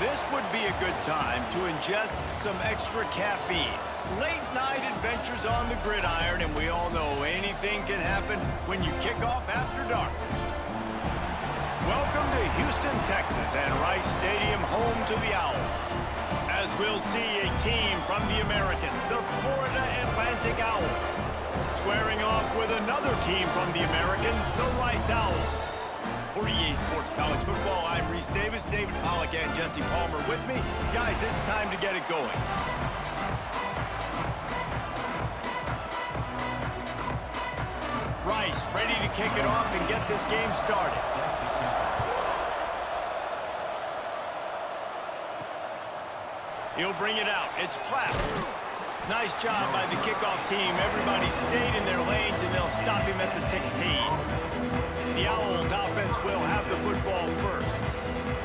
This would be a good time to ingest some extra caffeine. Late night adventures on the gridiron, and we all know anything can happen when you kick off after dark. Welcome to Houston, Texas, and Rice Stadium, home to the Owls. As we'll see a team from the American, the Florida Atlantic Owls, squaring off with another team from the American, the Rice Owls. For EA Sports College Football, I'm Reese Davis, David Pollack, and Jesse Palmer with me. Guys, it's time to get it going. Rice ready to kick it off and get this game started. He'll bring it out. It's Platt. Nice job by the kickoff team. Everybody stayed in their lanes, and they'll stop him at the 16. The Owls offense will have the football first.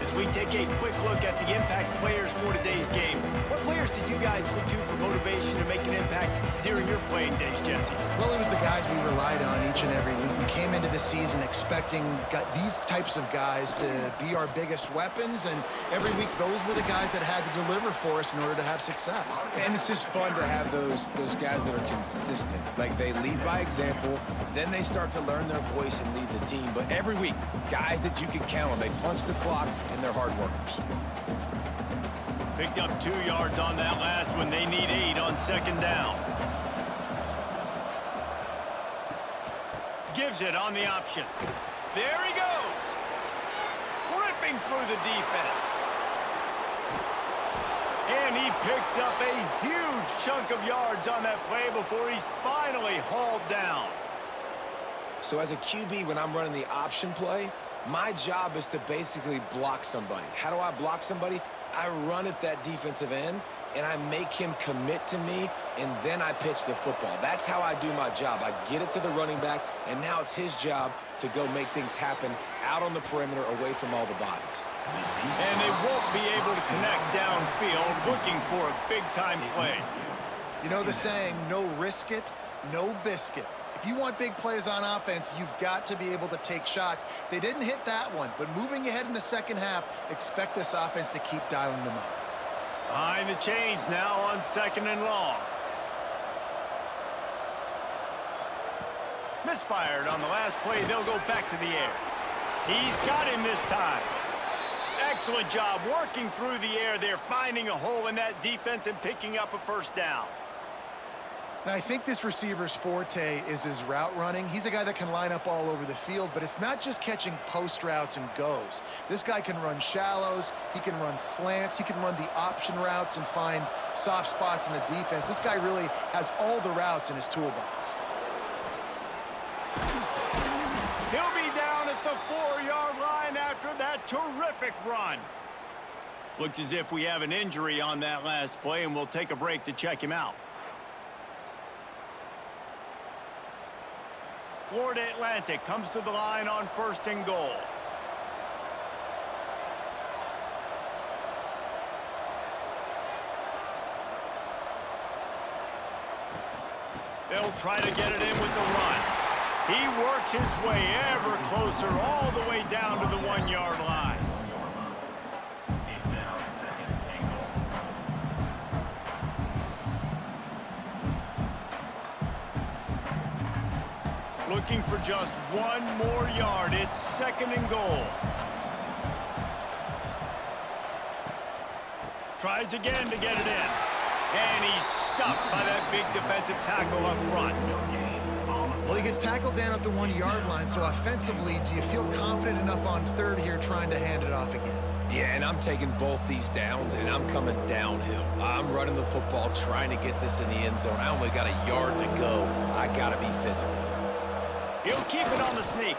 As we take a quick look at the impact players for today's game, what players did you guys look to for motivation to make an impact during your playing days, Jesse? Well, it was the guys we relied on each and every week. We came into the season expecting these types of guys to be our biggest weapons, and every week those were the guys that had to deliver for us in order to have success. And it's just fun to have those guys that are consistent. Like, they lead by example, then they start to learn their voice and lead the team. But every week, guys that you can count on, they punch the clock, and they're hard workers. Picked up 2 yards on that last one. They need 8 on second down. Gives it on the option. There he goes. Ripping through the defense. And he picks up a huge chunk of yards on that play before he's finally hauled down. So as a QB, when I'm running the option play, my job is to basically block somebody. How do I block somebody? I run at that defensive end, and I make him commit to me, and then I pitch the football. That's how I do my job. I get it to the running back, and now it's his job to go make things happen out on the perimeter away from all the bodies. And they won't be able to connect downfield, looking for a big-time play. You know the saying, no risk it, no biscuit. If you want big plays on offense, you've got to be able to take shots. They didn't hit that one, but moving ahead in the second half, expect this offense to keep dialing them up. Behind the chains now on second and long. Misfired on the last play. They'll go back to the air. He's got him this time. Excellent job working through the air there, finding a hole in that defense and picking up a first down. Now, I think this receiver's forte is his route running. He's a guy that can line up all over the field, but it's not just catching post routes and goes. This guy can run shallows, he can run slants, he can run the option routes and find soft spots in the defense. This guy really has all the routes in his toolbox. He'll be down at the 4-yard line after that terrific run. Looks as if we have an injury on that last play, and we'll take a break to check him out. Florida Atlantic comes to the line on first and goal. They'll try to get it in with the run. He works his way ever closer all the way down to the 1-yard line. Looking for just 1 more yard. It's second and goal. Tries again to get it in. And he's stuffed by that big defensive tackle up front. Well, he gets tackled down at the 1-yard line, so offensively, do you feel confident enough on third here trying to hand it off again? Yeah, and I'm taking both these downs, and I'm coming downhill. I'm running the football, trying to get this in the end zone. I only got a yard to go. I got to be physical. He'll keep it on the sneak.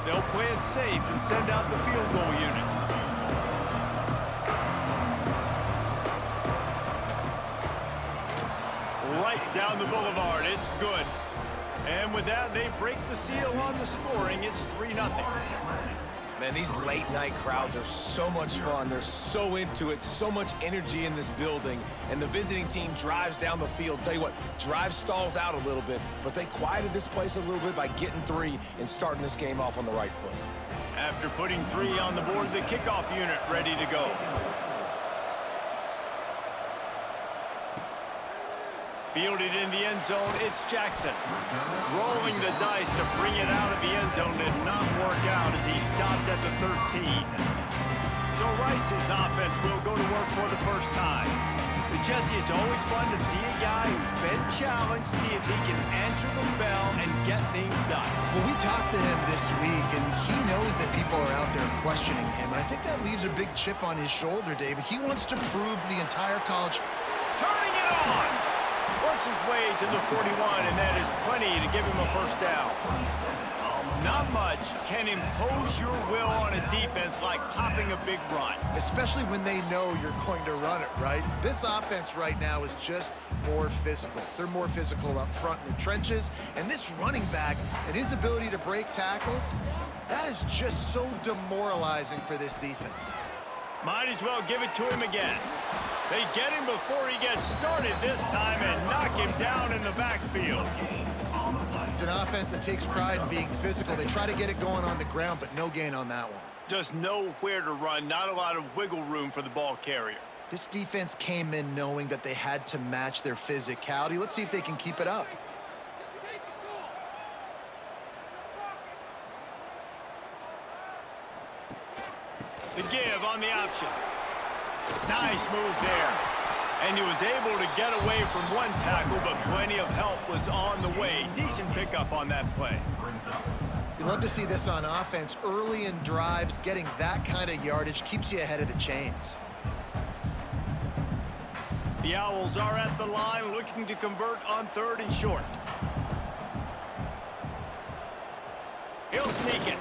They'll play it safe and send out the field goal unit. Right down the boulevard. It's good. And with that, they break the seal on the scoring. It's 3-0. Man, these late-night crowds are so much fun. They're so into it, so much energy in this building. And the visiting team drives down the field. Tell you what, drive stalls out a little bit, but they quieted this place a little bit by getting 3 and starting this game off on the right foot. After putting 3 on the board, the kickoff unit ready to go. Fielded in the end zone, it's Jackson. Rolling the dice to bring it out of the end zone did not work out as he stopped at the 13. So Rice's offense will go to work for the first time. But Jesse, it's always fun to see a guy who's been challenged, see if he can answer the bell and get things done. Well, we talked to him this week, and he knows that people are out there questioning him. I think that leaves a big chip on his shoulder, David. He wants to prove to the entire college... Turning it on! Works his way to the 41, and that is plenty to give him a first down. Not much can impose your will on a defense like popping a big run. Especially when they know you're going to run it, right? This offense right now is just more physical. They're more physical up front in the trenches, and this running back and his ability to break tackles, that is just so demoralizing for this defense. Might as well give it to him again. They get him before he gets started this time and knock him down in the backfield. It's an offense that takes pride in being physical. They try to get it going on the ground, but no gain on that one. Just nowhere to run, not a lot of wiggle room for the ball carrier. This defense came in knowing that they had to match their physicality. Let's see if they can keep it up. The give on the option. Nice move there. And he was able to get away from one tackle, but plenty of help was on the way. Decent pickup on that play. You love to see this on offense. Early in drives, getting that kind of yardage keeps you ahead of the chains. The Owls are at the line looking to convert on 3rd and short. He'll sneak it.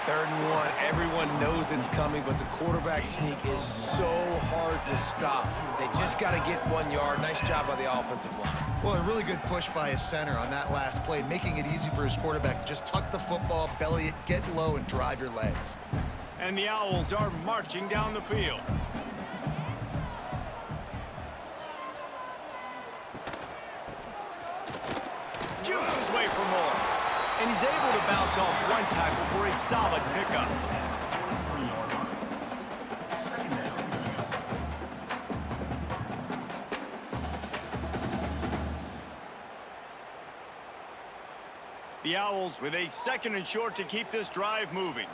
3rd and 1, everyone knows it's coming, but the quarterback sneak is so hard to stop. They just got to get 1 yard. Nice job by the offensive line. Well, a really good push by his center on that last play, making it easy for his quarterback to just tuck the football, belly it, get low, and drive your legs. And the Owls are marching down the field. Jukes his way for more. And he's able to bounce off one tackle for a solid pickup. The Owls with a 2nd and short to keep this drive moving.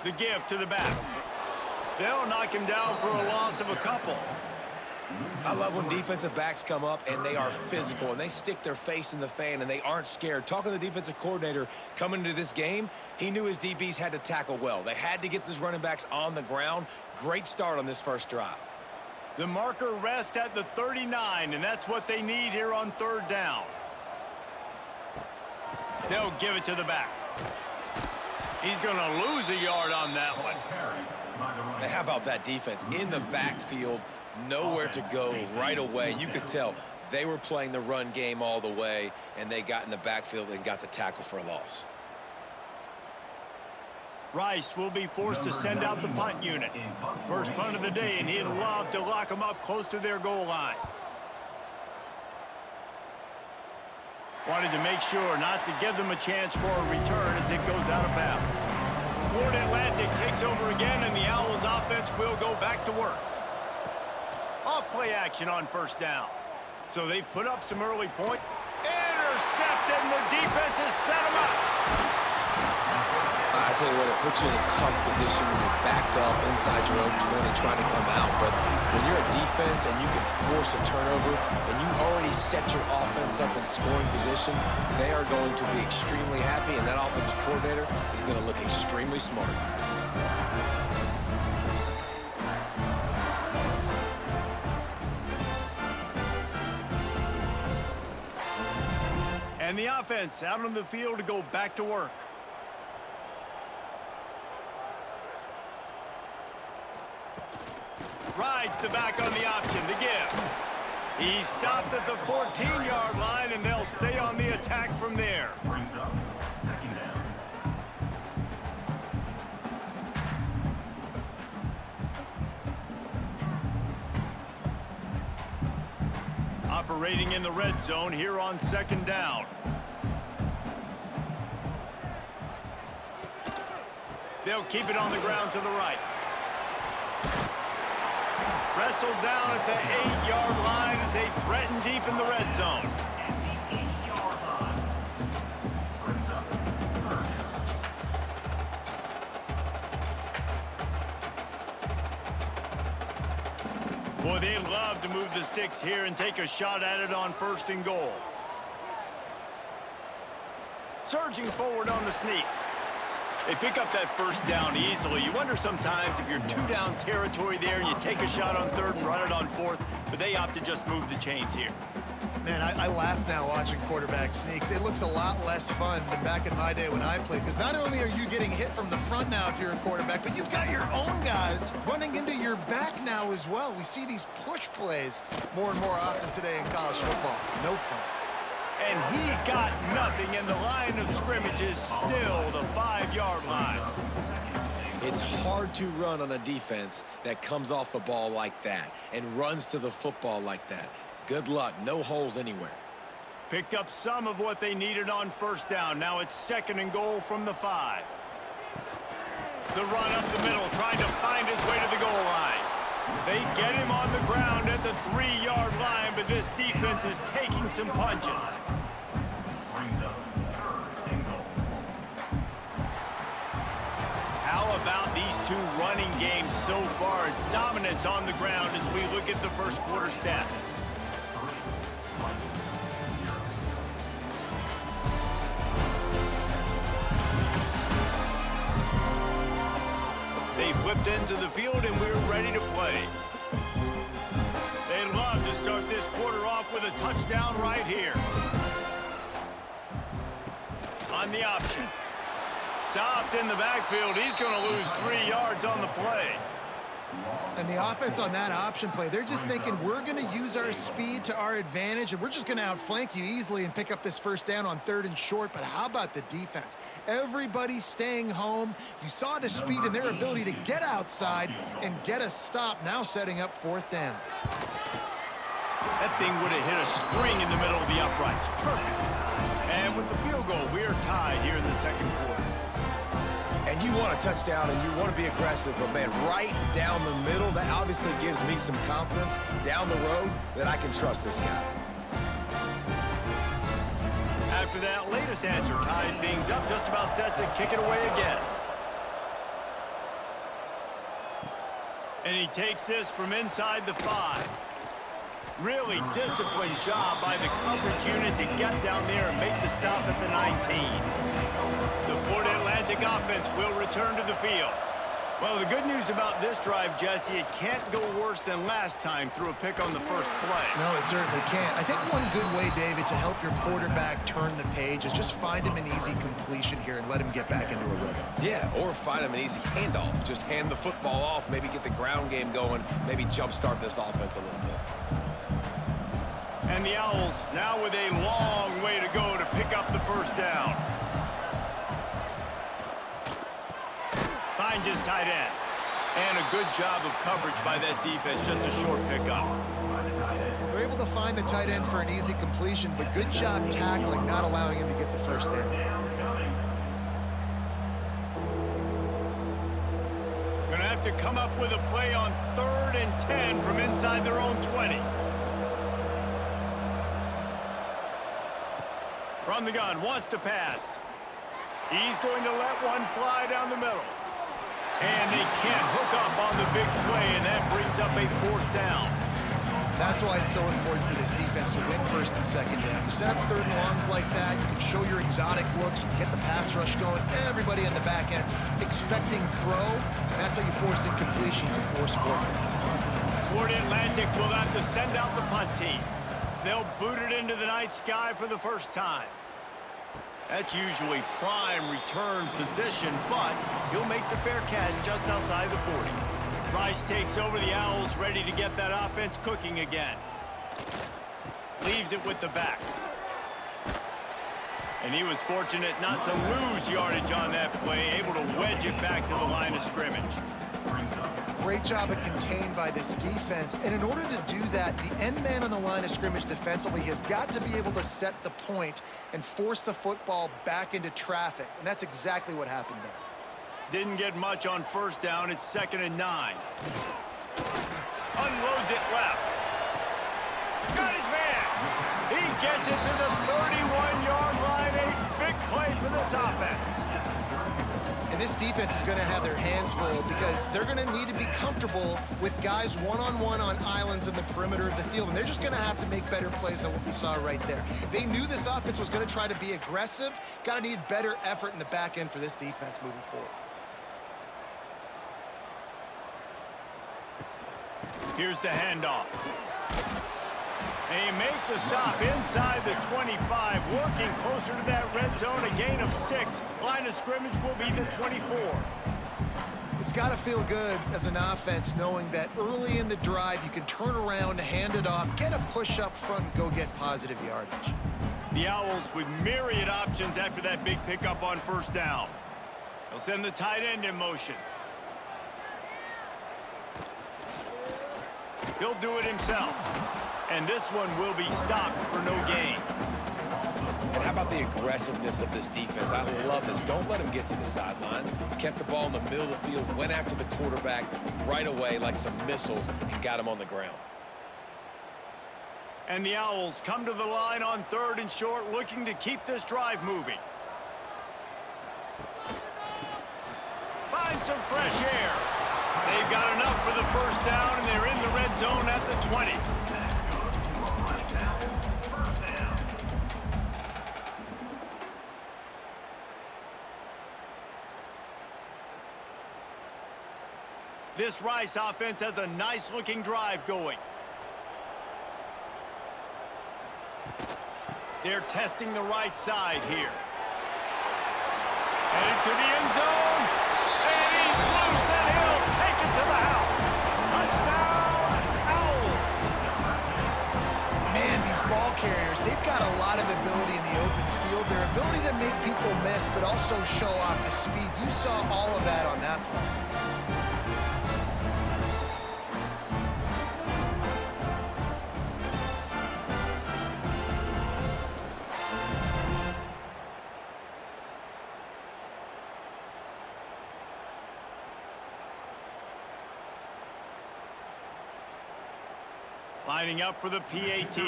The give to the back. They'll knock him down for a loss of a couple. I love when defensive backs come up and they are physical and they stick their face in the fan and they aren't scared. Talking to the defensive coordinator coming into this game, he knew his DBs had to tackle well. They had to get these running backs on the ground. Great start on this first drive. The marker rests at the 39, and that's what they need here on 3rd down. They'll give it to the back. He's going to lose a yard on that one. Now, how about that defense? In the backfield, nowhere to go right away. You could tell they were playing the run game all the way, and they got in the backfield and got the tackle for a loss. Rice will be forced to send out the punt unit. First punt of the day, and he'd love to lock them up close to their goal line. Wanted to make sure not to give them a chance for a return as it goes out of bounds. Florida Atlantic takes over again, and the Owls offense will go back to work. Off-play action on 1st down. So they've put up some early points. Intercepted, and the defense has set them up. I tell you what, it puts you in a tough position when you're backed up inside your own 20 trying to come out. But when you're a defense and you can force a turnover and you already set your offense up in scoring position, they are going to be extremely happy, and that offensive coordinator is going to look extremely smart. And the offense out on the field to go back to work. Rides the back on the option to give. He's stopped at the 14-yard line, and they'll stay on the attack from there. Brings up second down. Operating in the red zone here on second down. They'll keep it on the ground to the right. Wrestled down at the 8-yard line as they threaten deep in the red zone. At the 8-yard line. Brings up third down. Boy, they love to move the sticks here and take a shot at it on 1st and goal. Surging forward on the sneak. They pick up that 1st down easily. You wonder sometimes if you're 2-down territory there and you take a shot on 3rd and run it on 4th, but they opt to just move the chains here. Man, I laugh now watching quarterback sneaks. It looks a lot less fun than back in my day when I played, because not only are you getting hit from the front now if you're a quarterback, but you've got your own guys running into your back now as well. We see these push plays more and more often today in college football. No fun. And he got nothing, and the line of scrimmage is still the 5-yard line. It's hard to run on a defense that comes off the ball like that and runs to the football like that. Good luck. No holes anywhere. Picked up some of what they needed on 1st down. Now it's 2nd and goal from the 5. The run up the middle, trying to find his way to the goal line. They get him on the ground at the 3-yard line, but this defense is taking some punches. Brings up third and goal. How about these two running games so far? Dominance on the ground as we look at the 1st quarter stats. They flipped into the field, and we're ready to play. They'd love to start this quarter off with a touchdown right here. On the option. Stopped in the backfield. He's going to lose 3 yards on the play. And the offense on that option play, they're just thinking we're going to use our speed to our advantage, and we're just going to outflank you easily and pick up this 1st down on 3rd and short. But how about the defense? Everybody's staying home. You saw the speed and their ability to get outside and get a stop, now setting up 4th down. That thing would have hit a string in the middle of the uprights. Perfect. And with the field goal, we are tied here in the 2nd quarter. And you want a touchdown and you want to be aggressive, but man, right down the middle, that obviously gives me some confidence down the road that I can trust this guy. After that latest answer tied things up, just about set to kick it away again. And he takes this from inside the 5. Really disciplined job by the coverage unit to get down there and make the stop at the 19. The Florida Atlantic offense will return to the field. Well, the good news about this drive, Jesse, it can't go worse than last time through a pick on the 1st play. No, it certainly can't. I think one good way, David, to help your quarterback turn the page is just find him an easy completion here and let him get back into a rhythm. Yeah, or find him an easy handoff. Just hand the football off, maybe get the ground game going, maybe jumpstart this offense a little bit. And the Owls now with a long way to go to pick up the 1st down. Finds his tight end. And a good job of coverage by that defense, just a short pickup. They're able to find the tight end for an easy completion, but good job tackling, not allowing him to get the 1st down. Gonna have to come up with a play on 3rd and 10 from inside their own 20. From the gun, wants to pass. He's going to let one fly down the middle. And they can't hook up on the big play, and that brings up a 4th down. That's why it's so important for this defense to win 1st and 2nd down. You set up 3rd and longs like that, you can show your exotic looks, you get the pass rush going, everybody on the back end expecting throw, and that's how you force incompletions and force 4th downs. Florida Atlantic will have to send out the punt team. They'll boot it into the night sky for the 1st time. That's usually prime return position, but he'll make the fair catch just outside the 40. Rice takes over the Owls, ready to get that offense cooking again. Leaves it with the back. And he was fortunate not to lose yardage on that play, able to wedge it back to the line of scrimmage. Great job at contained by this defense. And in order to do that, the end man on the line of scrimmage defensively has got to be able to set the point and force the football back into traffic. And that's exactly what happened there. Didn't get much on first down. It's 2nd and 9. Unloads it left. Got his man. He gets it to the 31-yard line. A big play for this offense. And this defense is going to have their hands full because they're going to need to be comfortable with guys one-on-one on islands in the perimeter of the field. And they're just going to have to make better plays than what we saw right there. They knew this offense was going to try to be aggressive. Got to need better effort in the back end for this defense moving forward. Here's the handoff. They make the stop inside the 25, working closer to that red zone, a gain of 6. Line of scrimmage will be the 24. It's got to feel good as an offense knowing that early in the drive you can turn around, hand it off, get a push up front, and go get positive yardage. The Owls with myriad options after that big pickup on first down. They'll send the tight end in motion. He'll do it himself. And this one will be stopped for no gain. And how about the aggressiveness of this defense? I love this. Don't let him get to the sideline. Kept the ball in the middle of the field, went after the quarterback right away like some missiles, and got him on the ground. And the Owls come to the line on 3rd and short, looking to keep this drive moving. Find some fresh air. They've got enough for the first down, and they're in the red zone at the 20. This Rice offense has a nice-looking drive going. They're testing the right side here. Headed to the end zone. And he's loose, and he'll take it to the house. Touchdown, Owls. Man, these ball carriers, they've got a lot of ability in the open field. Their ability to make people miss, but also show off the speed. You saw all of that on that play. Lining up for the PAT.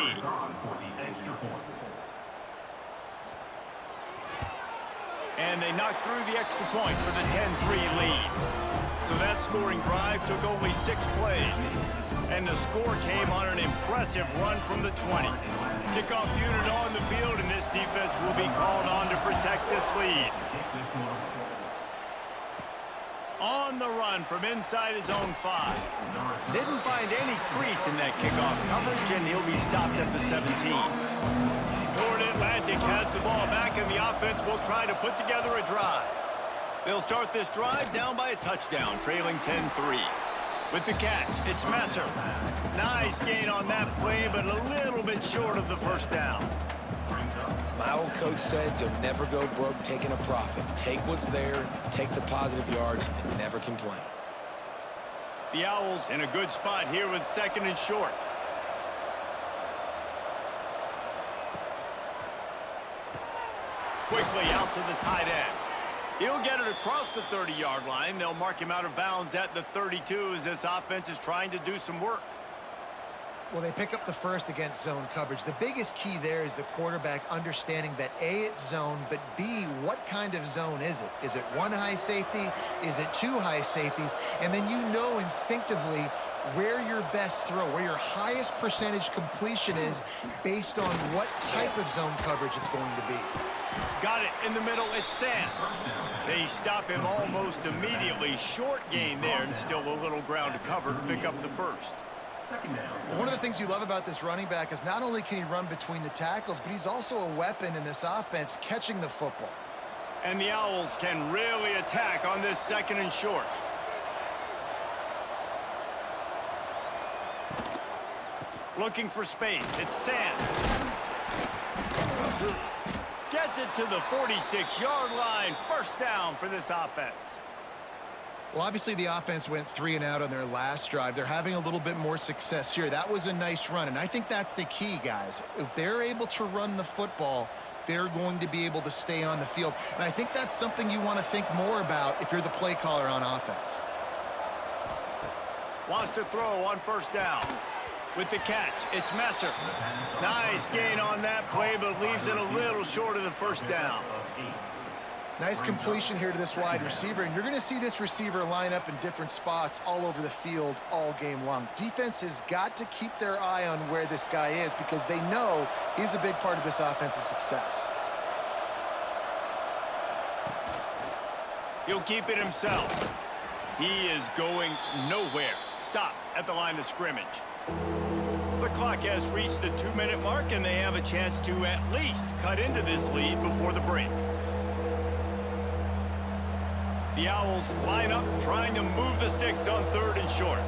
And they knocked through the extra point for the 10-3 lead. So that scoring drive took only 6 plays. And the score came on an impressive run from the 20. Kickoff unit on the field, and this defense will be called on to protect this lead. On the run from inside his own 5. Didn't find any crease in that kickoff coverage, and he'll be stopped at the 17. Florida Atlantic has the ball back, and the offense will try to put together a drive. They'll start this drive down by a touchdown, trailing 10-3. With the catch, it's Messer. Nice gain on that play, but a little bit short of the first down. My old coach said you'll never go broke taking a profit. Take what's there, take the positive yards, and never complain. The Owls in a good spot here with 2nd and short. Quickly out to the tight end. He'll get it across the 30-yard line. They'll mark him out of bounds at the 32 as this offense is trying to do some work. Well, they pick up the first against zone coverage. The biggest key there is the quarterback understanding that A, it's zone, but B, what kind of zone is it? Is it 1 high safety? Is it 2 high safeties? And then you know instinctively where your best throw, where your highest percentage completion is based on what type of zone coverage it's going to be. Got it in the middle, it's Sands. They stop him almost immediately. Short gain there, and still a little ground to cover to pick up the first. One of the things you love about this running back is not only can he run between the tackles, but he's also a weapon in this offense catching the football. And the Owls can really attack on this 2nd and short. Looking for space. It's Sands. Gets it to the 46-yard line. First down for this offense. Well, obviously the offense went 3 and out on their last drive. They're having a little bit more success here. That was a nice run, and I think that's the key, guys. If they're able to run the football, they're going to be able to stay on the field. And I think that's something you want to think more about if you're the play caller on offense. Wants to throw on first down. With the catch, it's Messer. Nice gain on that play, but leaves it a little short of the first down. Nice completion here to this wide receiver, and you're going to see this receiver line up in different spots all over the field all game long. Defense has got to keep their eye on where this guy is because they know he's a big part of this offense's success. He'll keep it himself. He is going nowhere. Stop at the line of scrimmage. The clock has reached the 2-minute mark, and they have a chance to at least cut into this lead before the break. The Owls line up, trying to move the sticks on 3rd and short.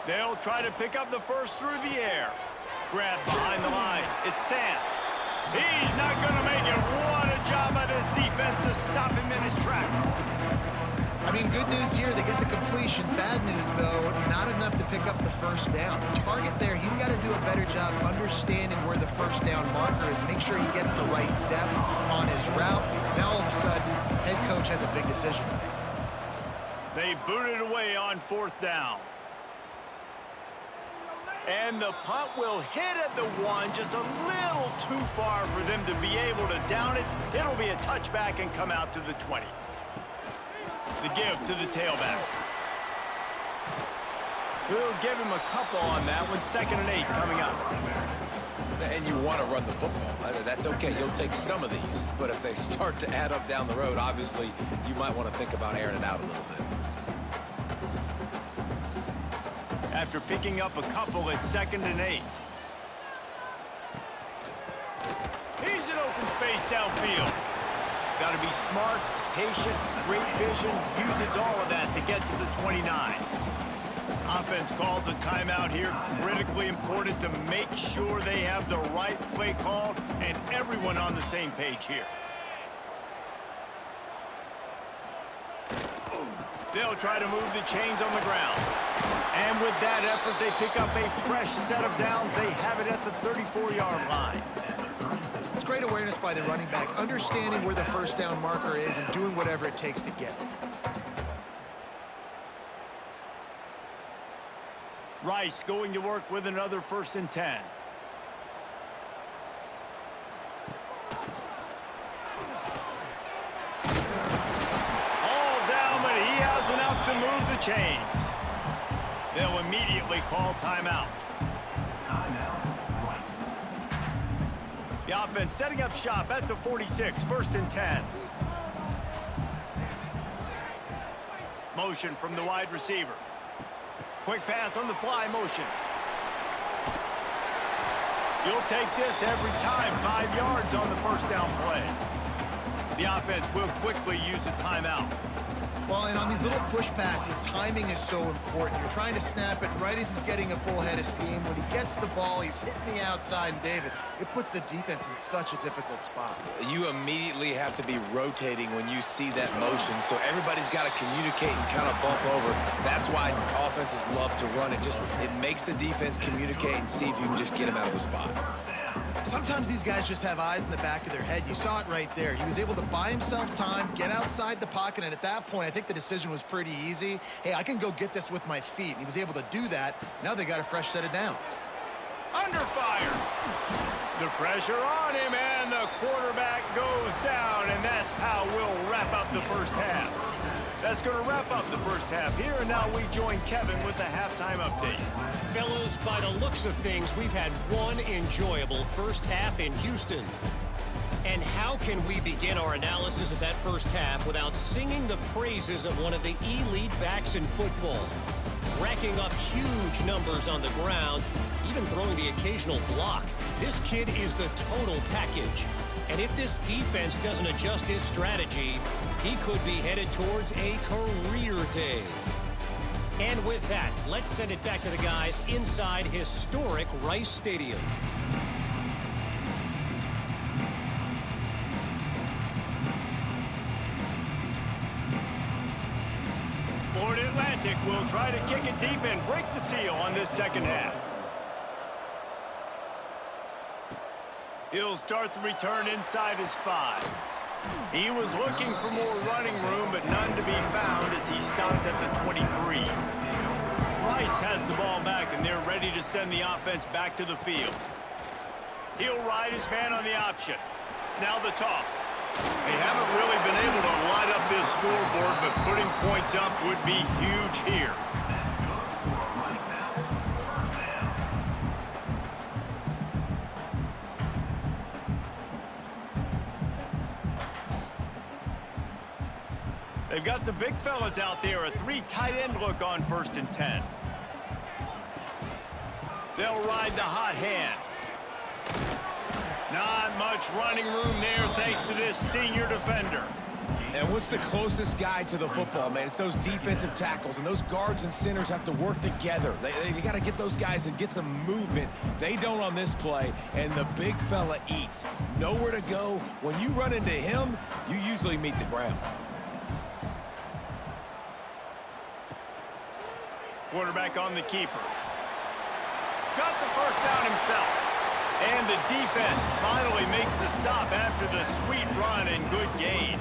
They'll try to pick up the first through the air. Grab behind the line. It's Sands. He's not going to make it. What a job by this defense to stop him in his tracks. I mean, good news here, they get the completion. Bad news, though, not enough to pick up the first down. The target there, he's got to do a better job understanding where the first down marker is, make sure he gets the right depth on his route. Now, all of a sudden, head coach has a big decision. They boot it away on 4th down. And the punt will hit at the 1, just a little too far for them to be able to down it. It'll be a touchback and come out to the 20. The give to the tailback. We'll give him a couple on that one. 2nd and 8 coming up. And you want to run the football. That's okay. You'll take some of these. But if they start to add up down the road, obviously, you might want to think about airing it out a little bit. After picking up a couple, it's 2nd and 8. He's in open space downfield. Got to be smart, patient, great vision, uses all of that to get to the 29. Offense calls a timeout here. Critically important to make sure they have the right play called and everyone on the same page here. They'll try to move the chains on the ground. And with that effort, they pick up a fresh set of downs. They have it at the 34-yard line. It's great awareness by the running back, understanding where the first down marker is and doing whatever it takes to get it. Rice going to work with another 1st and 10. All down, but he has enough to move the chains. They'll immediately call timeout. The offense setting up shop at the 46, 1st and 10. Motion from the wide receiver. Quick pass on the fly motion. You'll take this every time. 5 yards on the first down play. The offense will quickly use a timeout. Well, and on these little push passes, timing is so important. You're trying to snap it right as he's getting a full head of steam. When he gets the ball, he's hitting the outside, and David, it puts the defense in such a difficult spot. You immediately have to be rotating when you see that motion, so everybody's got to communicate and kind of bump over. That's why offenses love to run it. It makes the defense communicate and see if you can just get him out of the spot. Sometimes these guys just have eyes in the back of their head. You saw it right there. He was able to buy himself time, get outside the pocket, and at that point, I think the decision was pretty easy. Hey, I can go get this with my feet. And he was able to do that. Now they got a fresh set of downs. Under fire. The pressure on him, and the quarterback goes down, and that's how we'll wrap up the first half. That's going to wrap up the first half here, and now we join Kevin with the halftime update. Fellas, by the looks of things, we've had one enjoyable first half in Houston. And how can we begin our analysis of that first half without singing the praises of one of the elite backs in football? Racking up huge numbers on the ground, even throwing the occasional block. This kid is the total package. And if this defense doesn't adjust his strategy, he could be headed towards a career day. And with that, let's send it back to the guys inside historic Rice Stadium. Florida Atlantic will try to kick it deep and break the seal on this second half. He'll start the return inside his 5. He was looking for more running room, but none to be found as he stopped at the 23. Rice has the ball back, and they're ready to send the offense back to the field. He'll ride his man on the option. Now the toss. They haven't really been able to light up this scoreboard, but putting points up would be huge here. They've got the big fellas out there, a 3 tight end look on 1st and 10. They'll ride the hot hand. Not much running room there thanks to this senior defender. And what's the closest guy to the football, man? It's those defensive tackles, and those guards and centers have to work together. They got to get those guys and get some movement. They don't on this play, and the big fella eats. Nowhere to go. When you run into him, you usually meet the ground. Quarterback on the keeper. Got the first down himself. And the defense finally makes the stop after the sweet run and good gain.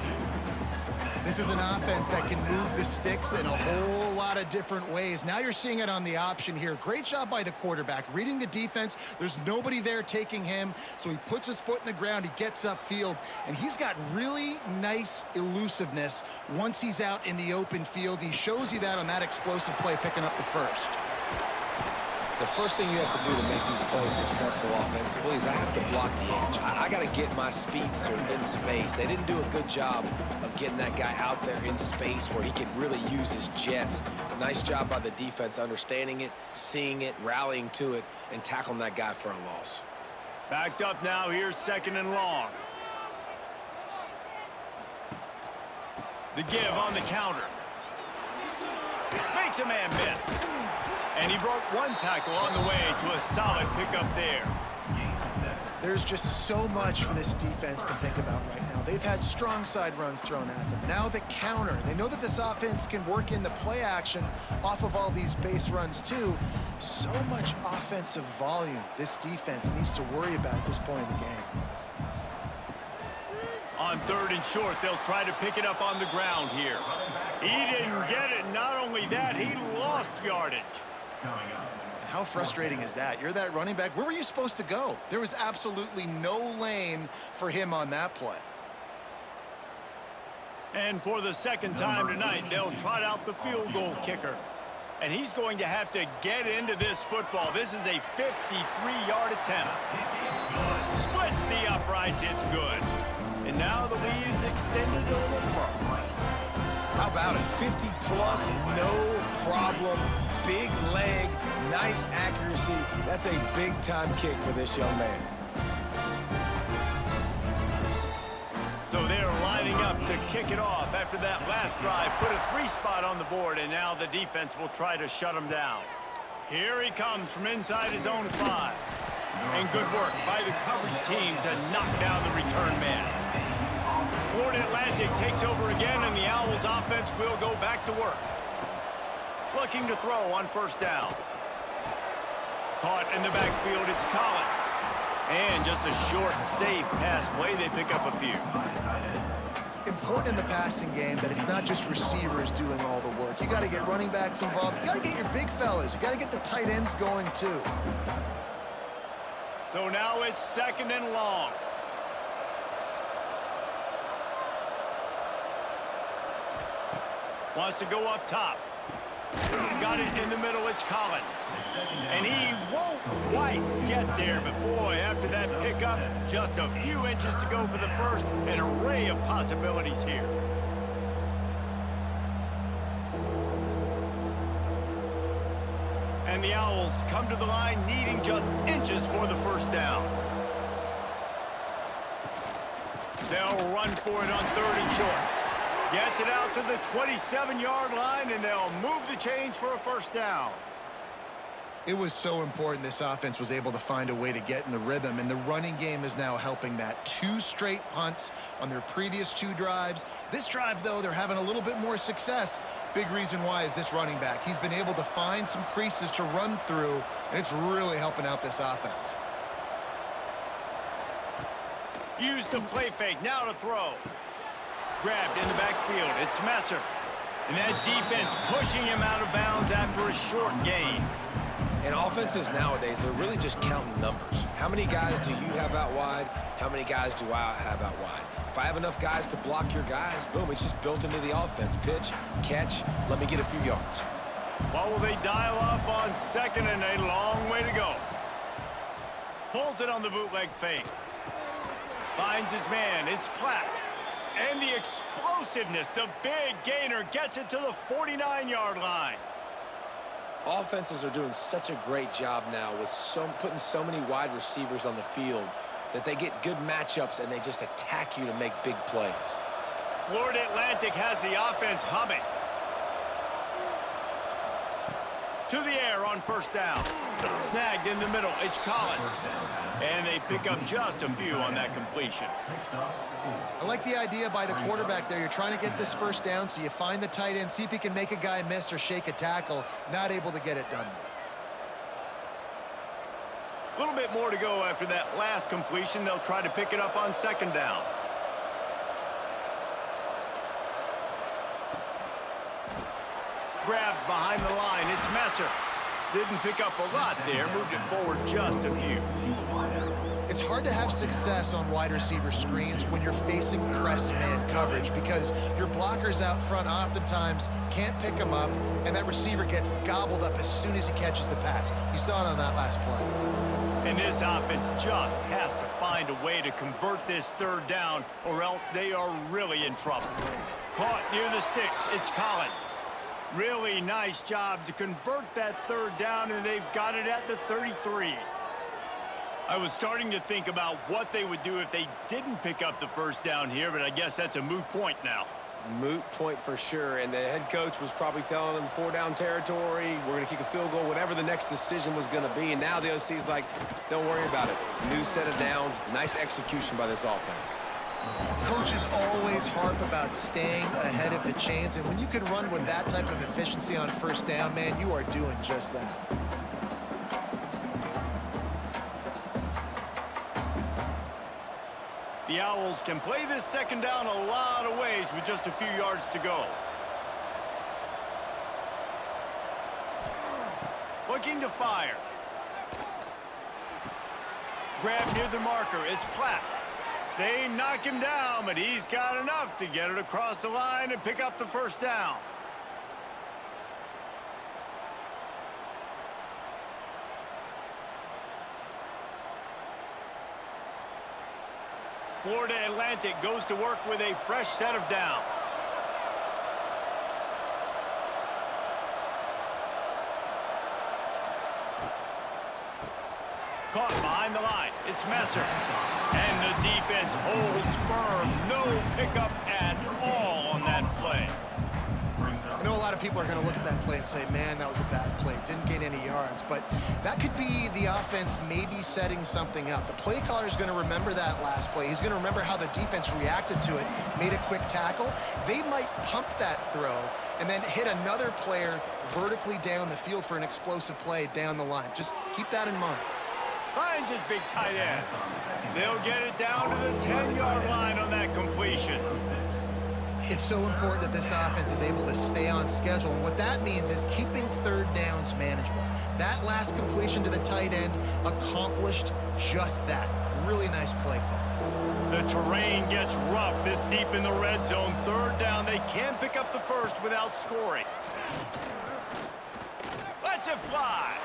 This is an offense that can move the sticks in a whole lot of different ways. Now you're seeing it on the option here. Great job by the quarterback. Reading the defense, there's nobody there taking him, so he puts his foot in the ground, he gets upfield, and he's got really nice elusiveness once he's out in the open field. He shows you that on that explosive play, picking up the first. The first thing you have to do to make these plays successful offensively is I have to block the edge. I got to get my speedster in space. They didn't do a good job of getting that guy out there in space where he could really use his jets. Nice job by the defense understanding it, seeing it, rallying to it, and tackling that guy for a loss. Backed up now, here's 2nd and long. The give on the counter. Makes a man miss. And he broke 1 tackle on the way to a solid pickup there. There's just so much for this defense to think about right now. They've had strong side runs thrown at them. Now the counter. They know that this offense can work in the play action off of all these base runs too. So much offensive volume this defense needs to worry about at this point in the game. On 3rd and short, they'll try to pick it up on the ground here. He didn't get it. Not only that, he lost yardage. And how frustrating is that? You're that running back. Where were you supposed to go? There was absolutely no lane for him on that play. And for the 2nd time tonight, they'll trot out the field goal kicker. And he's going to have to get into this football. This is a 53-yard attempt. Splits the uprights. It's good. And now the lead is extended a little further. How about it? 50-plus, no problem. Big leg, nice accuracy. That's a big-time kick for this young man. So they're lining up to kick it off after that last drive. Put a 3 spot on the board, and now the defense will try to shut him down. Here he comes from inside his own 5. And good work by the coverage team to knock down the return man. Florida Atlantic takes over again, and the Owls offense will go back to work. Looking to throw on 1st down. Caught in the backfield, it's Collins. And just a short, safe pass play. They pick up a few. Important in the passing game that it's not just receivers doing all the work. You got to get running backs involved. You got to get your big fellas. You got to get the tight ends going too. So now it's 2nd and long. Wants to go up top. Got it in the middle, it's Collins. And he won't quite get there, but boy, after that pickup, just a few inches to go for the first. An array of possibilities here. And the Owls come to the line needing just inches for the 1st down. They'll run for it on 3rd and short. Gets it out to the 27-yard line, and they'll move the chains for a first down. It was so important this offense was able to find a way to get in the rhythm, and the running game is now helping that. 2 straight punts on their previous 2 drives. This drive, though, they're having a little bit more success. Big reason why is this running back. He's been able to find some creases to run through, and it's really helping out this offense. Use the play fake, now to throw. Grabbed in the backfield, it's Messer. And that defense pushing him out of bounds after a short gain. And offenses nowadays, they're really just counting numbers. How many guys do you have out wide? How many guys do I have out wide? If I have enough guys to block your guys, boom, it's just built into the offense. Pitch, catch, let me get a few yards. What will they dial up on 2nd and a long way to go? Pulls it on the bootleg fake. Finds his man, it's Platt. And the explosiveness, the big gainer gets it to the 49-yard line. Offenses are doing such a great job now with putting so many wide receivers on the field that they get good matchups and they just attack you to make big plays. Florida Atlantic has the offense humming. To the air on first down. Snagged in the middle, it's Collins. And they pick up just a few on that completion. I like the idea by the quarterback there. You're trying to get this first down, so you find the tight end, see if he can make a guy miss or shake a tackle. Not able to get it done. A little bit more to go after that last completion. They'll try to pick it up on 2nd down. Grabbed behind the line, it's Messer. Didn't pick up a lot there, moved it forward just a few. It's hard to have success on wide receiver screens when you're facing press man coverage because your blockers out front oftentimes can't pick them up, and that receiver gets gobbled up as soon as he catches the pass. You saw it on that last play. And this offense just has to find a way to convert this 3rd down, or else they are really in trouble. Caught near the sticks, it's Collins. Really nice job to convert that 3rd down, and they've got it at the 33. I was starting to think about what they would do if they didn't pick up the first down here, but I guess that's a moot point now. Moot point for sure, and the head coach was probably telling them 4-down territory, we're going to kick a field goal, whatever the next decision was going to be, and now the OC's like, don't worry about it. New set of downs, nice execution by this offense. Coaches always harp about staying ahead of the chains, and when you can run with that type of efficiency on first down, man, you are doing just that. The Owls can play this 2nd down a lot of ways with just a few yards to go. Looking to fire. Grab near the marker, it's Platt. They knock him down, but he's got enough to get it across the line and pick up the first down. Florida Atlantic goes to work with a fresh set of downs. Caught behind the line. It's Messer. And the defense holds firm. No pickup at all on that play. I know a lot of people are going to look at that play and say, man, that was a bad play. Didn't gain any yards. But that could be the offense maybe setting something up. The play caller is going to remember that last play. He's going to remember how the defense reacted to it, made a quick tackle. They might pump that throw and then hit another player vertically down the field for an explosive play down the line. Just keep that in mind. Finds his big tight end. They'll get it down to the 10-yard line on that completion. It's so important that this offense is able to stay on schedule. And what that means is keeping 3rd downs manageable. That last completion to the tight end accomplished just that. Really nice play call. The terrain gets rough this deep in the red zone. 3rd down, they can't pick up the first without scoring. Lets it fly.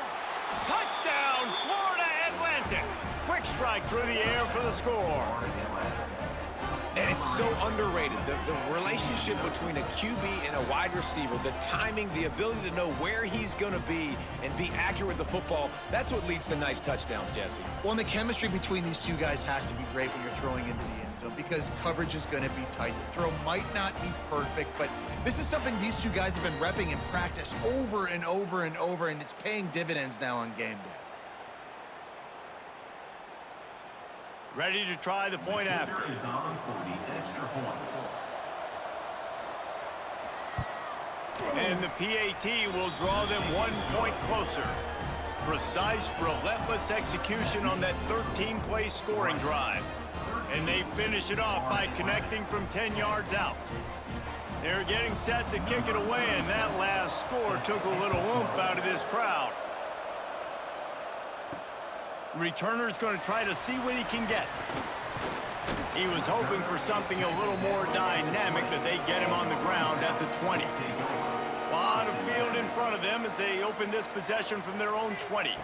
Touchdown, Florida Atlantic. Quick strike through the air for the score. And it's so underrated. The relationship between a QB and a wide receiver, the timing, the ability to know where he's going to be and be accurate with the football, that's what leads to nice touchdowns, Jesse. Well, and the chemistry between these two guys has to be great when you're throwing into the end zone because coverage is going to be tight. The throw might not be perfect, but this is something these two guys have been repping in practice over and over and over, and it's paying dividends now on game day. Ready to try the point after. Is on for the extra point. And the PAT will draw them 1 point closer. Precise, relentless execution on that 13-play scoring drive. And they finish it off by connecting from 10 yards out. They're getting set to kick it away, and that last score took a little oomph out of this crowd. Returner's going to try to see what he can get. He was hoping for something a little more dynamic, but they get him on the ground at the 20. A lot of field in front of them as they open this possession from their own 20.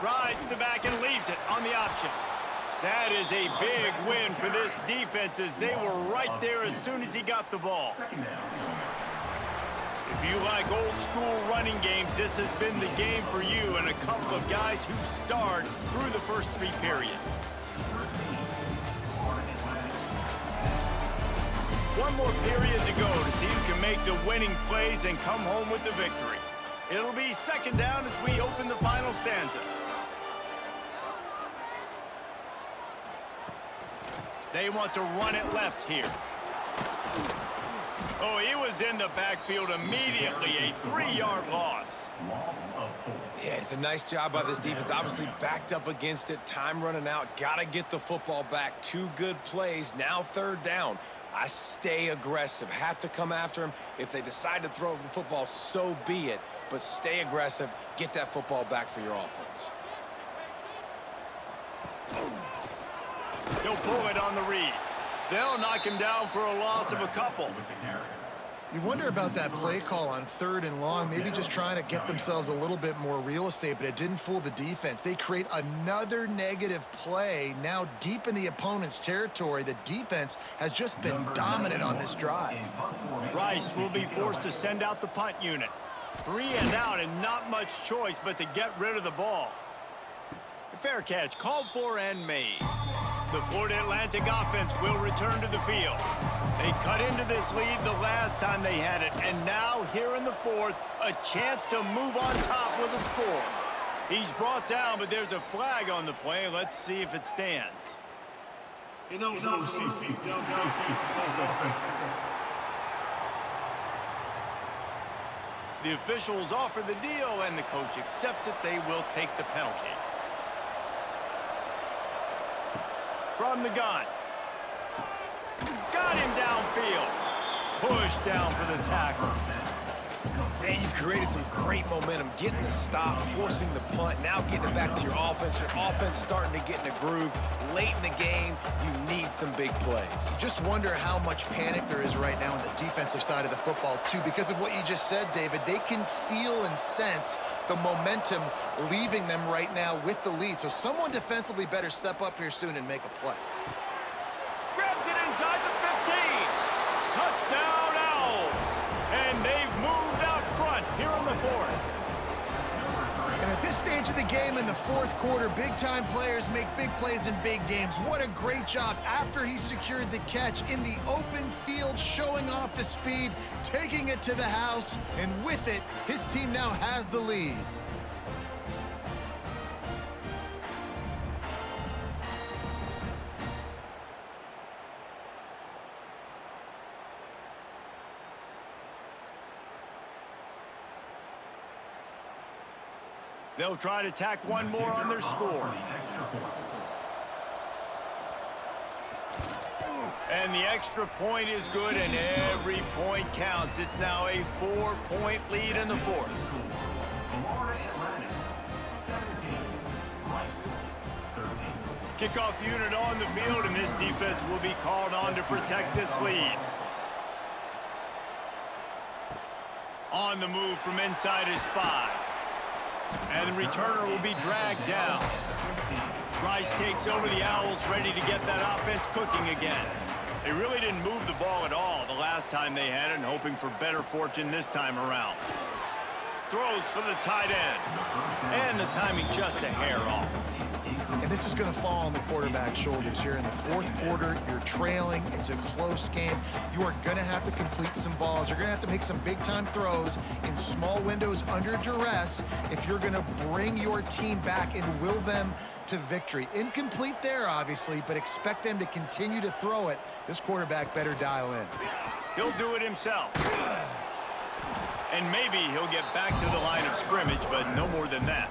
Rides the back and leaves it on the option. That is a big win for this defense as they were right there as soon as he got the ball. If you like old school running games, this has been the game for you and a couple of guys who starred through the first 3 periods. One more period to go to see who can make the winning plays and come home with the victory. It'll be second down as we open the final stanza. They want to run it left here. Oh, he was in the backfield immediately, a 3-yard loss. Yeah, it's a nice job by this defense. Obviously backed up against it, time running out, got to get the football back. 2 good plays, now third down. I stay aggressive, have to come after him. If they decide to throw the football, so be it. But stay aggressive, get that football back for your offense. He'll pull it on the read. They'll knock him down for a loss of a couple. You wonder about that play call on 3rd and long, maybe just trying to get themselves a little bit more real estate, but it didn't fool the defense. They create another negative play now deep in the opponent's territory. The defense has just been dominant on this drive. Rice will be forced to send out the punt unit. 3 and out and not much choice but to get rid of the ball. Fair catch called for and made. The Florida Atlantic offense will return to the field. They cut into this lead the last time they had it, and now here in the 4th, a chance to move on top with a score. He's brought down, but there's a flag on the play. Let's see if it stands. The officials offer the deal, and the coach accepts it. They will take the penalty. From the gun. Got him downfield. Pushed down for the tackle. Man, you've created some great momentum, getting the stop, forcing the punt, now getting it back to your offense. Your offense starting to get in a groove. Late in the game, you need some big plays. Just wonder how much panic there is right now on the defensive side of the football, too. Because of what you just said, David, they can feel and sense the momentum leaving them right now with the lead. So someone defensively better step up here soon and make a play. Grabs it inside the 15. Touchdown, Owls. And they've moved out front here in the 4th. And at this stage of the game in the 4th quarter, big-time players make big plays in big games. What a great job after he secured the catch in the open field, showing off the speed, taking it to the house, and with it, his team now has the lead. They'll try to tack one more on their score. And the extra point is good, and every point counts. It's now a 4-point lead in the 4th. Florida Atlantic, 17. Rice, 13. Kickoff unit on the field, and this defense will be called on to protect this lead. On the move from inside his 5. And the returner will be dragged down. Rice takes over the Owls, ready to get that offense cooking again. They really didn't move the ball at all the last time they had it, and hoping for better fortune this time around. Throws for the tight end. And the timing just a hair off. And this is going to fall on the quarterback's shoulders here in the fourth quarter. You're trailing. It's a close game. You are going to have to complete some balls. You're going to have to make some big-time throws in small windows under duress if you're going to bring your team back and will them to victory. Incomplete there, obviously, but expect them to continue to throw it. This quarterback better dial in. He'll do it himself. And maybe he'll get back to the line of scrimmage, but no more than that.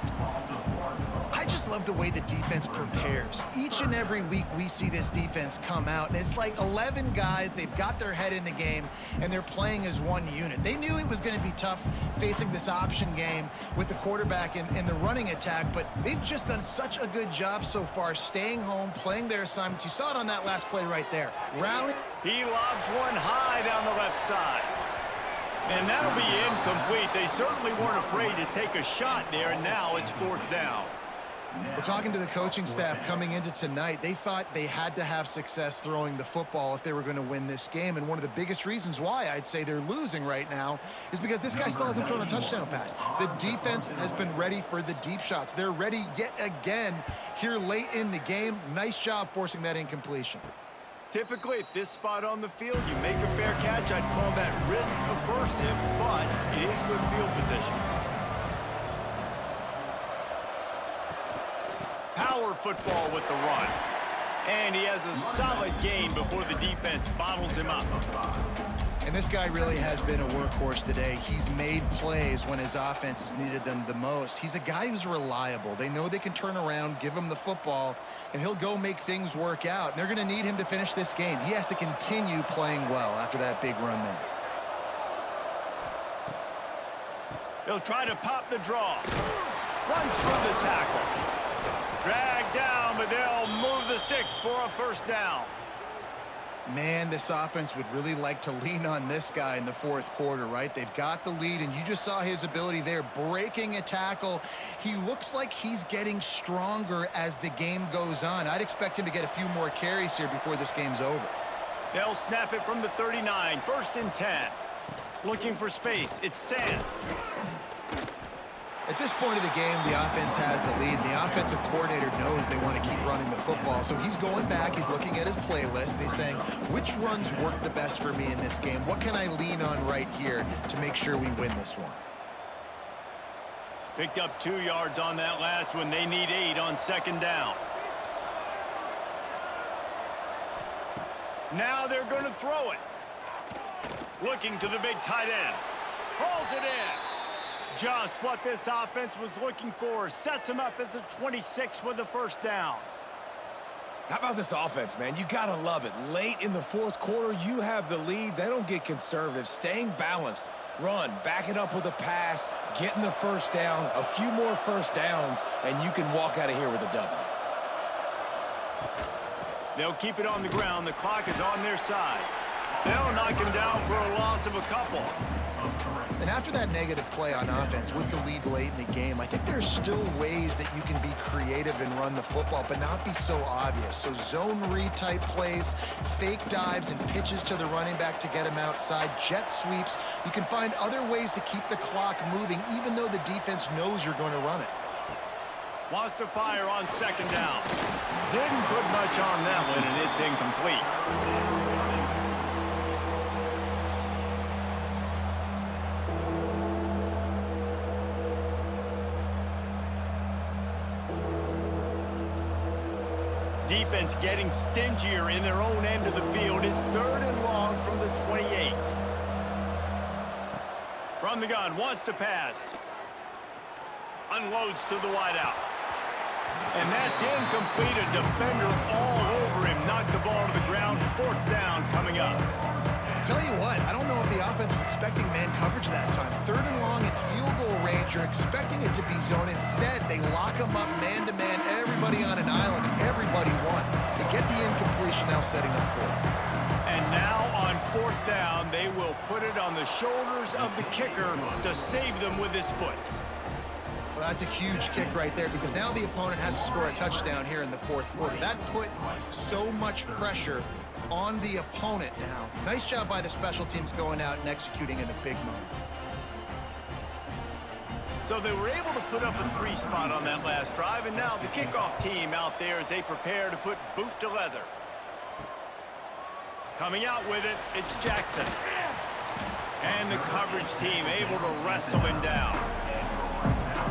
I just love the way the defense prepares. Each and every week we see this defense come out, and it's like 11 guys. They've got their head in the game, and they're playing as one unit. They knew it was going to be tough facing this option game with the quarterback and the running attack, but they've just done such a good job so far staying home, playing their assignments. You saw it on that last play right there. Rally. He lobs one high down the left side. And that'll be incomplete. They certainly weren't afraid to take a shot there, and now it's fourth down. We're talking to the coaching staff coming into tonight. They thought they had to have success throwing the football if they were going to win this game. And one of the biggest reasons why I'd say they're losing right now is because this guy still hasn't thrown a touchdown pass. The defense has been ready for the deep shots. They're ready yet again here late in the game. Nice job forcing that incompletion. Typically, at this spot on the field, you make a fair catch. I'd call that risk aversive, but it is good field position. Power football with the run. And he has a solid gain before the defense bottles him up. And this guy really has been a workhorse today. He's made plays when his offense has needed them the most. He's a guy who's reliable. They know they can turn around, give him the football, and he'll go make things work out. And they're going to need him to finish this game. He has to continue playing well after that big run there. He'll try to pop the draw. Runs through the tackle. Dragged down, but they'll move the sticks for a first down. Man, this offense would really like to lean on this guy in the fourth quarter, right? They've got the lead, and you just saw his ability there, breaking a tackle. He looks like he's getting stronger as the game goes on. I'd expect him to get a few more carries here before this game's over. They'll snap it from the 39, 1st and 10. Looking for space, it's Sands. At this point of the game, the offense has the lead. The offensive coordinator knows they want to keep running the football. So he's going back, he's looking at his playlist, and he's saying, which runs work the best for me in this game? What can I lean on right here to make sure we win this one? Picked up 2 yards on that last one. They need 8 on 2nd down. Now they're going to throw it. Looking to the big tight end. Hauls it in. Just what this offense was looking for. Sets him up at the 26 with the first down. How about this offense, man? You gotta love it. Late in the fourth quarter, you have the lead. They don't get conservative. Staying balanced. Run, back it up with a pass, getting the first down, a few more first downs, and you can walk out of here with a W. They'll keep it on the ground. The clock is on their side. They'll knock him down for a loss of a couple. And after that negative play on offense with the lead late in the game, I think there's still ways that you can be creative and run the football, but not be so obvious. So zone read type plays, fake dives and pitches to the running back to get him outside, jet sweeps. You can find other ways to keep the clock moving, even though the defense knows you're going to run it. Wants to fire on 2nd down. Didn't put much on that one, and it's incomplete. Defense getting stingier in their own end of the field. It's 3rd and long from the 28. From the gun, wants to pass. Unloads to the wideout. And that's incomplete. A defender all over him. Knocked the ball to the ground. 4th down coming up. Tell you what, I don't know if the offense was expecting man coverage that time. 3rd and long in field goal range. You're expecting it to be zone. Instead, they lock them up man-to-man. Everybody on an island. Everybody won. They get the incompletion, now setting up 4th. And now on 4th down, they will put it on the shoulders of the kicker to save them with his foot. Well, that's a huge kick right there because now the opponent has to score a touchdown here in the 4th quarter. That put so much pressure on the opponent now. Nice job by the special teams going out and executing in a big moment. So they were able to put up a 3 spot on that last drive, and now the kickoff team out there as they prepare to put boot to leather. Coming out with it, it's Jackson. And the coverage team able to wrestle him down.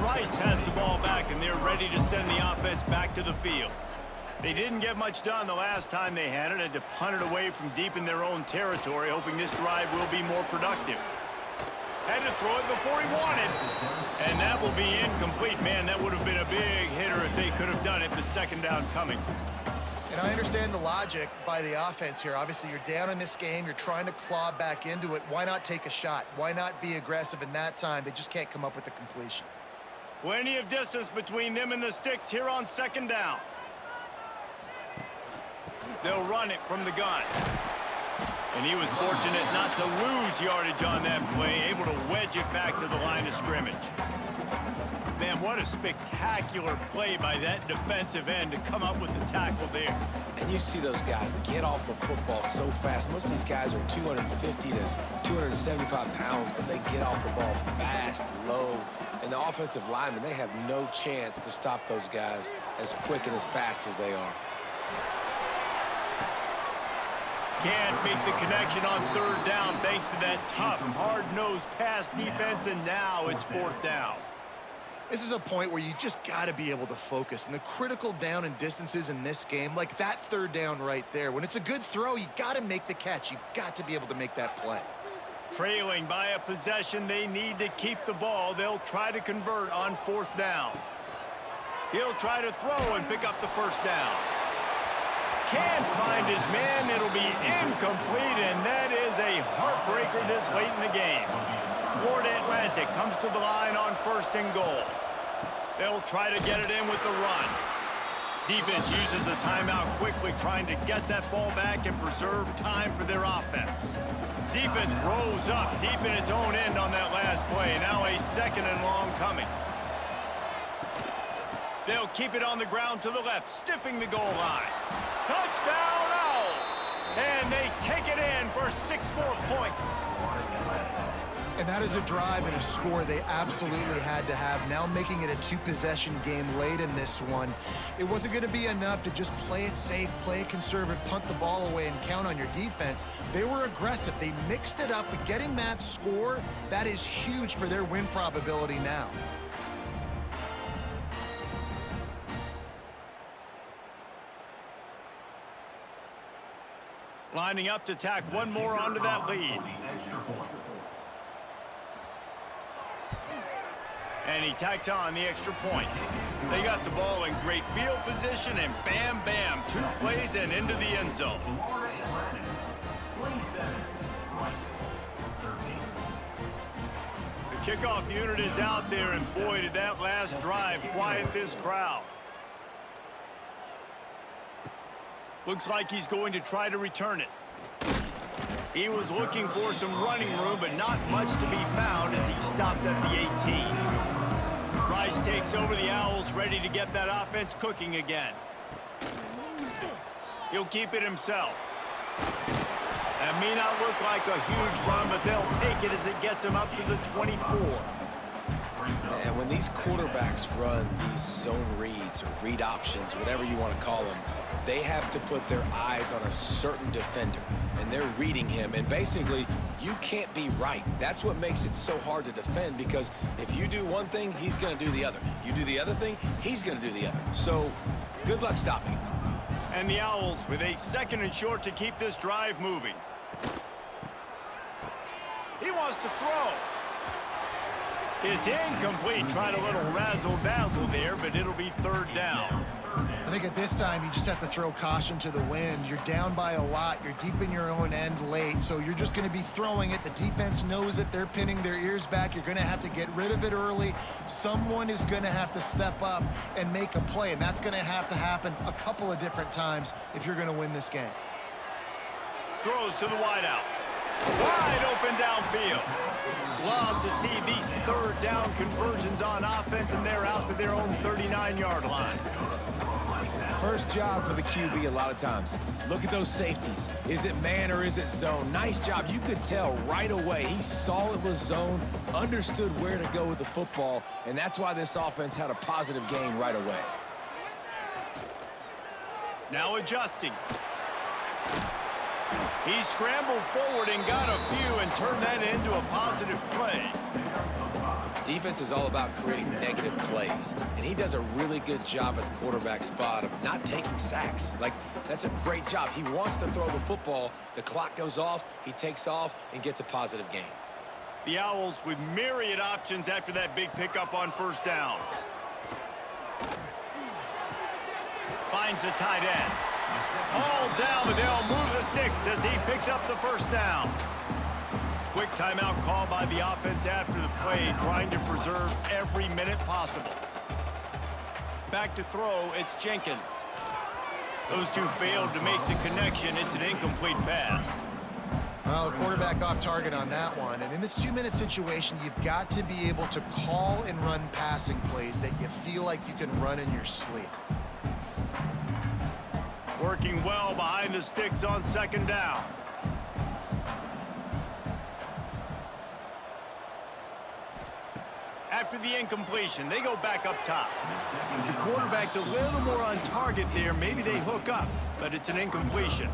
Rice has the ball back, and they're ready to send the offense back to the field. They didn't get much done the last time they had it, and to punt it away from deep in their own territory, hoping this drive will be more productive. Had to throw it before he wanted. And that will be incomplete. Man, that would have been a big hitter if they could have done it, but second down coming. And I understand the logic by the offense here. Obviously, you're down in this game. You're trying to claw back into it. Why not take a shot? Why not be aggressive in that time? They just can't come up with a completion. Plenty of distance between them and the sticks here on second down. They'll run it from the gun. And he was fortunate not to lose yardage on that play, able to wedge it back to the line of scrimmage. Man, what a spectacular play by that defensive end to come up with the tackle there. And you see those guys get off the football so fast. Most of these guys are 250 to 275 pounds, but they get off the ball fast, low. And the offensive linemen, they have no chance to stop those guys as quick and as fast as they are. Can't make the connection on third down thanks to that tough, hard-nosed pass defense, and now it's fourth down. This is a point where you just got to be able to focus. And the critical down and distances in this game, like that third down right there, when it's a good throw, you got to make the catch. You've got to be able to make that play. Trailing by a possession, they need to keep the ball. They'll try to convert on fourth down. He'll try to throw and pick up the first down. Can't find his man. It'll be incomplete, and that is a heartbreaker this late in the game. Florida Atlantic comes to the line on first and goal. They'll try to get it in with the run. Defense uses a timeout quickly, trying to get that ball back and preserve time for their offense. Defense rose up deep in its own end on that last play. Now a second and long coming. They'll keep it on the ground to the left, stiffing the goal line. Touchdown, Owls! And they take it in for 6 more points. And that is a drive and a score they absolutely had to have. Now making it a 2-possession game late in this one. It wasn't going to be enough to just play it safe, play it conservative, punt the ball away, and count on your defense. They were aggressive. They mixed it up, but getting that score, that is huge for their win probability now. Lining up to tack one more onto that lead. And he tacks on the extra point. They got the ball in great field position, and bam, bam, 2 plays and into the end zone. Florida Atlantic, 27, Rice, 13. The kickoff unit is out there, and boy, did that last drive quiet this crowd. Looks like he's going to try to return it. He was looking for some running room, but not much to be found as he stopped at the 18. Rice takes over the Owls, ready to get that offense cooking again. He'll keep it himself. That may not look like a huge run, but they'll take it as it gets him up to the 24. And when these quarterbacks run these zone reads or read options, whatever you want to call them, they have to put their eyes on a certain defender, and they're reading him. And basically, you can't be right. That's what makes it so hard to defend, because if you do one thing, he's going to do the other. You do the other thing, he's going to do the other. So good luck stopping him. And the Owls with a 2nd and short to keep this drive moving. He wants to throw. It's incomplete. Tried a little razzle-dazzle there, but it'll be 3rd down. I think at this time, you just have to throw caution to the wind. You're down by a lot. You're deep in your own end late, so you're just going to be throwing it. The defense knows it. They're pinning their ears back. You're going to have to get rid of it early. Someone is going to have to step up and make a play, and that's going to have to happen a couple of different times if you're going to win this game. Throws to the wideout. Wide open downfield. Love to see these 3rd down conversions on offense, and they're out to their own 39-yard line. first job for the QB a lot of times. Look at those safeties. Is it man or is it zone? Nice job. You could tell right away. He saw it was zone, understood where to go with the football, and that's why this offense had a positive gain right away. Now adjusting. He scrambled forward and got a few and turned that into a positive play. Defense is all about creating negative plays, and he does a really good job at the quarterback spot of not taking sacks. Like, that's a great job. He wants to throw the football. The clock goes off, he takes off, and gets a positive gain. The Owls with myriad options after that big pickup on first down. Finds the tight end. All down, but they'll move the sticks as he picks up the first down. Quick timeout call by the offense after the play, trying to preserve every minute possible. Back to throw, it's Jenkins. Those two failed to make the connection. It's an incomplete pass. Well, the quarterback off target on that one. And in this 2-minute situation, you've got to be able to call and run passing plays that you feel like you can run in your sleep. Working well behind the sticks on second down. After the incompletion, they go back up top. If the quarterback's a little more on target there, maybe they hook up, but it's an incompletion.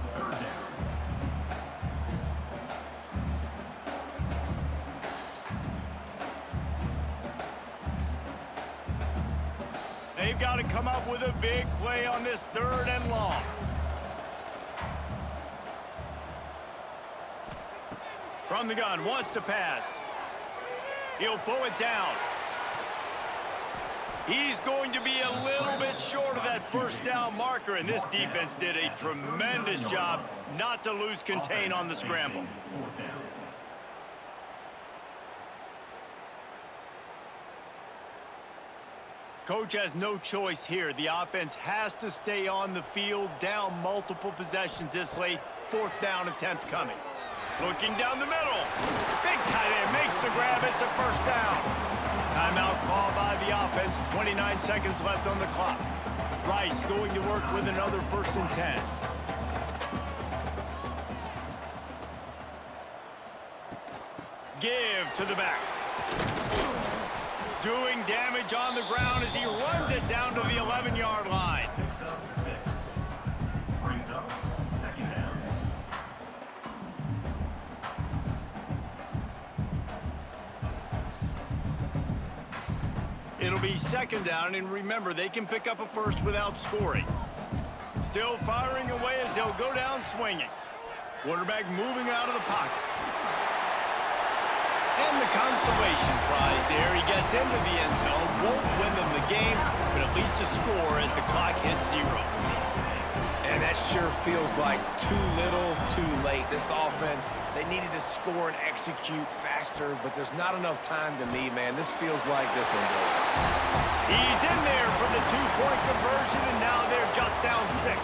They've got to come up with a big play on this 3rd and long. From the gun, wants to pass. He'll pull it down. He's going to be a little bit short of that first down marker, and this defense did a tremendous job not to lose contain on the scramble. Coach has no choice here. The offense has to stay on the field, down multiple possessions this late. 4th down attempt coming. Looking down the middle. Big tight end makes the grab. It's a first down. Timeout call by the offense. 29 seconds left on the clock. Rice going to work with another 1st and 10. Give to the back. Doing damage on the ground as he runs it down to the 11-yard line. Picks up 6. Brings up 2nd down. It'll be 2nd down, and remember, they can pick up a first without scoring. Still firing away as they'll go down swinging. Quarterback moving out of the pocket. And the consolation prize there. He gets into the end zone. Won't win them the game, but at least a score as the clock hits 0. And that sure feels like too little, too late. This offense, they needed to score and execute faster, but there's not enough time to me, man. This feels like this one's over. He's in there for the 2-point conversion, and now they're just down 6.